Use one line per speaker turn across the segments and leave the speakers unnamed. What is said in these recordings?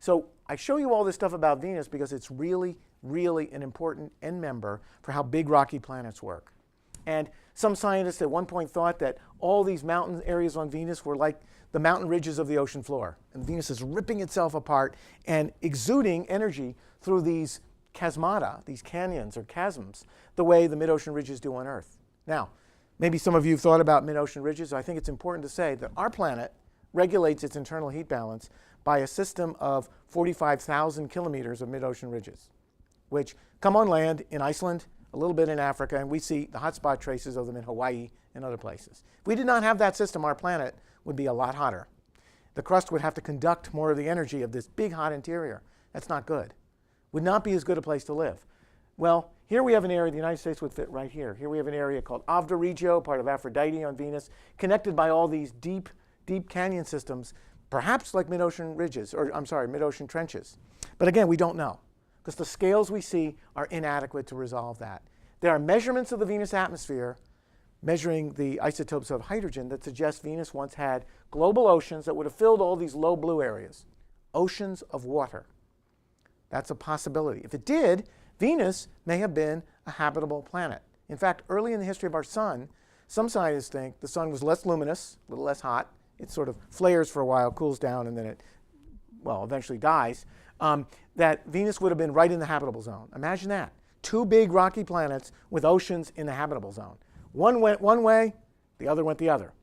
So I show you all this stuff about Venus because it's really, really an important end member for how big rocky planets work. And some scientists at one point thought that all these mountain areas on Venus were like the mountain ridges of the ocean floor. And Venus is ripping itself apart and exuding energy through these chasmata, these canyons or chasms, the way the mid-ocean ridges do on Earth. Now, maybe some of you have thought about mid-ocean ridges. I think it's important to say that our planet regulates its internal heat balance by a system of 45,000 kilometers of mid-ocean ridges, which come on land in Iceland, a little bit in Africa, and we see the hotspot traces of them in Hawaii and other places. If we did not have that system, our planet would be a lot hotter. The crust would have to conduct more of the energy of this big hot interior. That's not good. Would not be as good a place to live. Well, here we have an area, the United States would fit right here. Here we have an area called Avda Regio, part of Aphrodite on Venus, connected by all these deep, deep canyon systems, perhaps like mid-ocean ridges, or I'm sorry, mid-ocean trenches. But again, we don't know, because the scales we see are inadequate to resolve that. There are measurements of the Venus atmosphere measuring the isotopes of hydrogen that suggest Venus once had global oceans that would have filled all these low blue areas, oceans of water. That's a possibility. If it did, Venus may have been a habitable planet. In fact, early in the history of our sun, some scientists think the sun was less luminous, a little less hot. It sort of flares for a while, cools down, and then it, well, eventually dies. That Venus would have been right in the habitable zone. Imagine that. Two big rocky planets with oceans in the habitable zone. One went one way, the other went the other.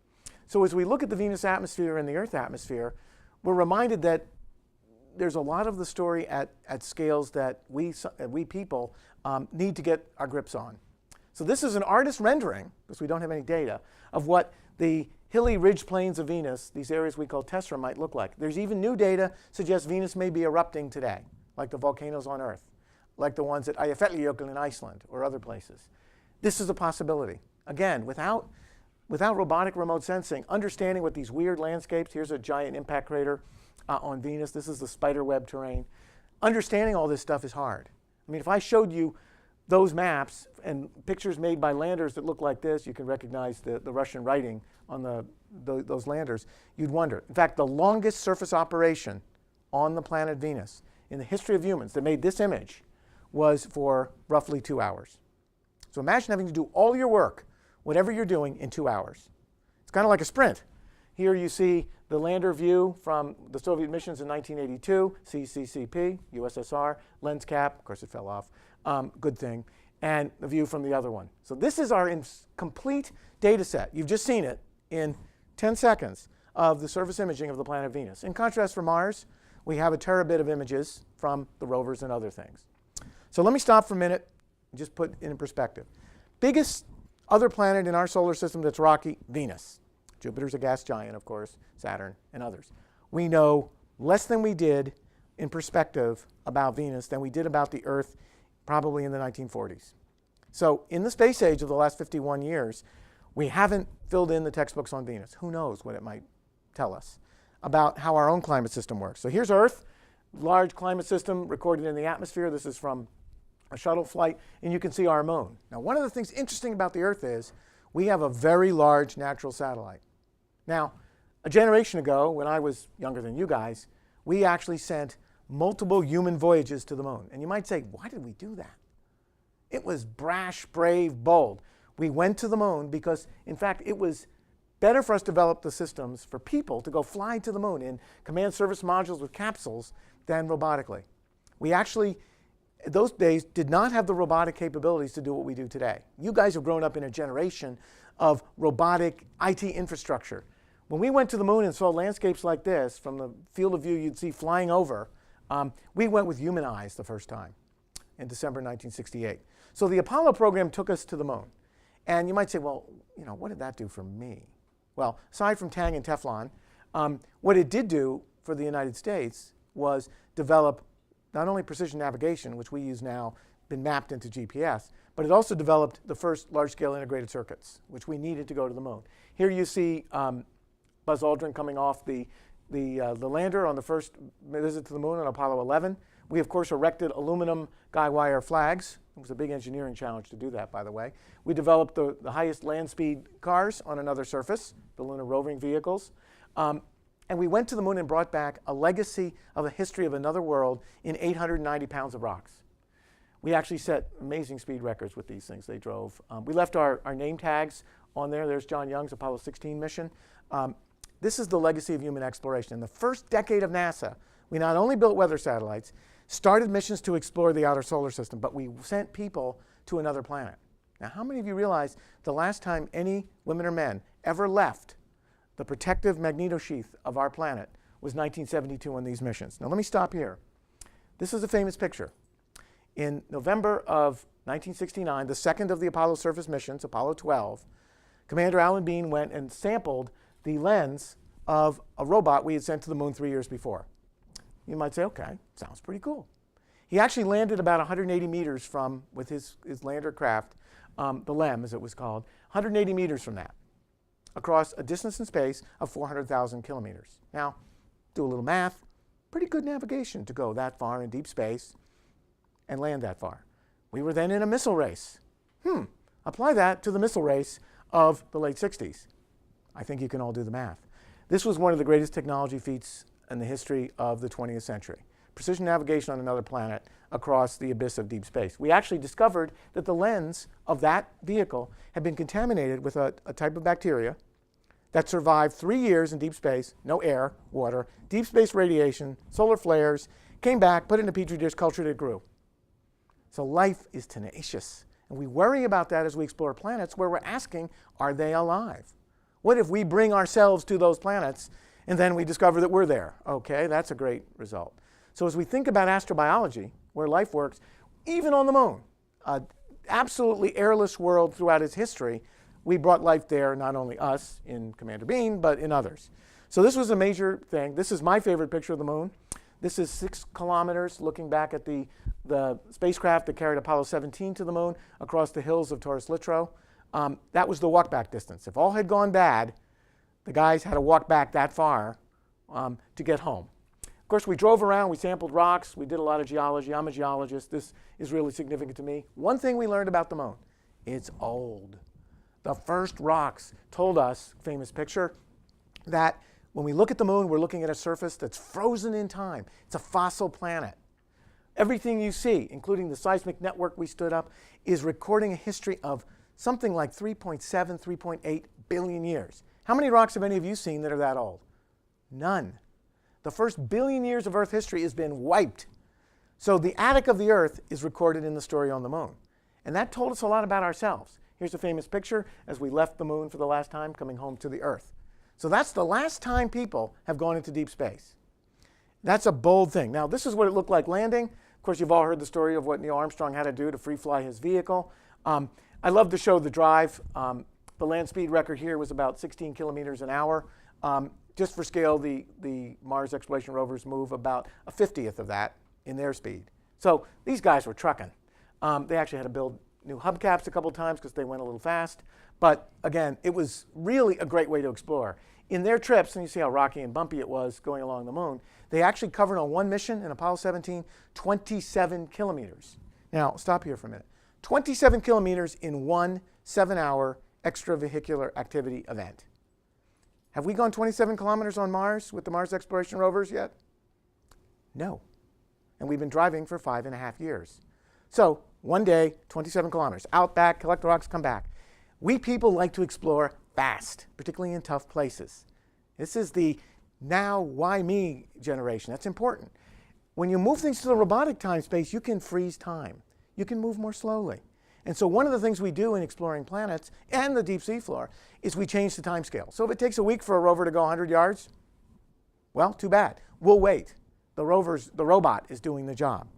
So as we look at the Venus atmosphere and the Earth atmosphere, we're reminded that there's a lot of the story at scales that we people need to get our grips on. So this is an artist rendering, because we don't have any data, of what the hilly ridge plains of Venus, these areas we call tessera, might look like. There's even new data suggests Venus may be erupting today, like the volcanoes on Earth, like the ones at Eyjafjallajökull in Iceland or other places. This is a possibility. Again, without robotic remote sensing, understanding what these weird landscapes, here's a giant impact crater on Venus, this is the spiderweb terrain. Understanding all this stuff is hard. I mean, if I showed you those maps and pictures made by landers that look like this, you can recognize the Russian writing on those landers, you'd wonder. In fact, the longest surface operation on the planet Venus in the history of humans that made this image was for roughly 2 hours. So imagine having to do all your work, whatever you're doing, in 2 hours. It's kind of like a sprint. Here you see the lander view from the Soviet missions in 1982, CCCP, USSR, lens cap, of course it fell off, good thing, and the view from the other one. So this is our complete data set. You've just seen it in 10 seconds of the surface imaging of the planet Venus. In contrast, for Mars, we have a terabit of images from the rovers and other things. So let me stop for a minute and just put it in perspective. Biggest other planet in our solar system that's rocky, Venus. Jupiter's a gas giant, of course, Saturn, and others. We know less than we did in perspective about Venus than we did about the Earth probably in the 1940s. So in the space age of the last 51 years, we haven't filled in the textbooks on Venus. Who knows what it might tell us about how our own climate system works. So here's Earth, large climate system recorded in the atmosphere. This is from a shuttle flight, and you can see our moon. Now, one of the things interesting about the Earth is we have a very large natural satellite. Now, a generation ago, when I was younger than you guys, we actually sent multiple human voyages to the moon. And you might say, why did we do that? It was brash, brave, bold. We went to the moon because, in fact, it was better for us to develop the systems for people to go fly to the moon in command service modules with capsules than robotically. We actually, those days, did not have the robotic capabilities to do what we do today. You guys have grown up in a generation of robotic IT infrastructure. When we went to the moon and saw landscapes like this, from the field of view you'd see flying over, we went with human eyes the first time in December 1968. So the Apollo program took us to the moon. And you might say, well, you know, what did that do for me? Well, aside from Tang and Teflon, what it did do for the United States was develop not only precision navigation, which we use now, been mapped into GPS, but it also developed the first large-scale integrated circuits, which we needed to go to the moon. Here you see Buzz Aldrin coming off the lander on the first visit to the moon on Apollo 11. We, of course, erected aluminum guy wire flags. It was a big engineering challenge to do that, by the way. We developed the highest land speed cars on another surface, the lunar roving vehicles. And we went to the moon and brought back a legacy of a history of another world in 890 pounds of rocks. We actually set amazing speed records with these things they drove. We left our name tags on there. There's John Young's Apollo 16 mission. This is the legacy of human exploration. In the first decade of NASA, we not only built weather satellites, started missions to explore the outer solar system, but we sent people to another planet. Now, how many of you realize the last time any women or men ever left the protective magnetosheath of our planet was 1972 on these missions? Now, let me stop here. This is a famous picture. In November of 1969, the second of the Apollo surface missions, Apollo 12, Commander Alan Bean went and sampled the lens of a robot we had sent to the moon 3 years before. You might say, okay, sounds pretty cool. He actually landed about 180 meters from, with his lander craft, the LEM as it was called, 180 meters from that, across a distance in space of 400,000 kilometers. Now, do a little math, pretty good navigation to go that far in deep space and land that far. We were then in a missile race. Apply that to the missile race of the late 60s. I think you can all do the math. This was one of the greatest technology feats in the history of the 20th century. Precision navigation on another planet across the abyss of deep space. We actually discovered that the lens of that vehicle had been contaminated with a type of bacteria that survived 3 years in deep space, no air, water, deep space radiation, solar flares, came back, put it in a petri dish, cultured it, grew. So life is tenacious. And we worry about that as we explore planets where we're asking, are they alive? What if we bring ourselves to those planets and then we discover that we're there? Okay, that's a great result. So as we think about astrobiology, where life works, even on the moon, an absolutely airless world throughout its history, we brought life there, not only us in Commander Bean, but in others. So this was a major thing. This is my favorite picture of the moon. This is 6 kilometers looking back at the spacecraft that carried Apollo 17 to the moon across the hills of Taurus Littrow. That was the walk-back distance. If all had gone bad, the guys had to walk back that far to get home. Of course, we drove around, we sampled rocks, we did a lot of geology. I'm a geologist. This is really significant to me. One thing we learned about the moon, it's old. The first rocks told us, famous picture, that when we look at the moon, we're looking at a surface that's frozen in time. It's a fossil planet. Everything you see, including the seismic network we stood up, is recording a history of something like 3.7, 3.8 billion years. How many rocks have any of you seen that are that old? None. The first billion years of Earth history has been wiped. So the attic of the Earth is recorded in the story on the moon. And that told us a lot about ourselves. Here's a famous picture as we left the moon for the last time, coming home to the Earth. So that's the last time people have gone into deep space. That's a bold thing. Now, this is what it looked like landing. Of course, you've all heard the story of what Neil Armstrong had to do to free fly his vehicle. I love to show the drive. The land speed record here was about 16 kilometers an hour. Just for scale, the Mars exploration rovers move about a 50th of that in their speed. So these guys were trucking. They actually had to build new hubcaps a couple times because they went a little fast. But again, it was really a great way to explore. In their trips, and you see how rocky and bumpy it was going along the moon, they actually covered on one mission in Apollo 17, 27 kilometers. Now, stop here for a minute. 27 kilometers in one 7-hour extravehicular activity event. Have we gone 27 kilometers on Mars with the Mars exploration rovers yet? No. And we've been driving for 5.5 years. So, one day, 27 kilometers. Out back, collect the rocks, come back. We people like to explore fast, particularly in tough places. This is the now, why me generation. That's important. When you move things to the robotic time space, you can freeze time. You can move more slowly. And so one of the things we do in exploring planets and the deep sea floor is we change the time scale. So if it takes a week for a rover to go 100 yards, well, too bad. We'll wait. The robot is doing the job.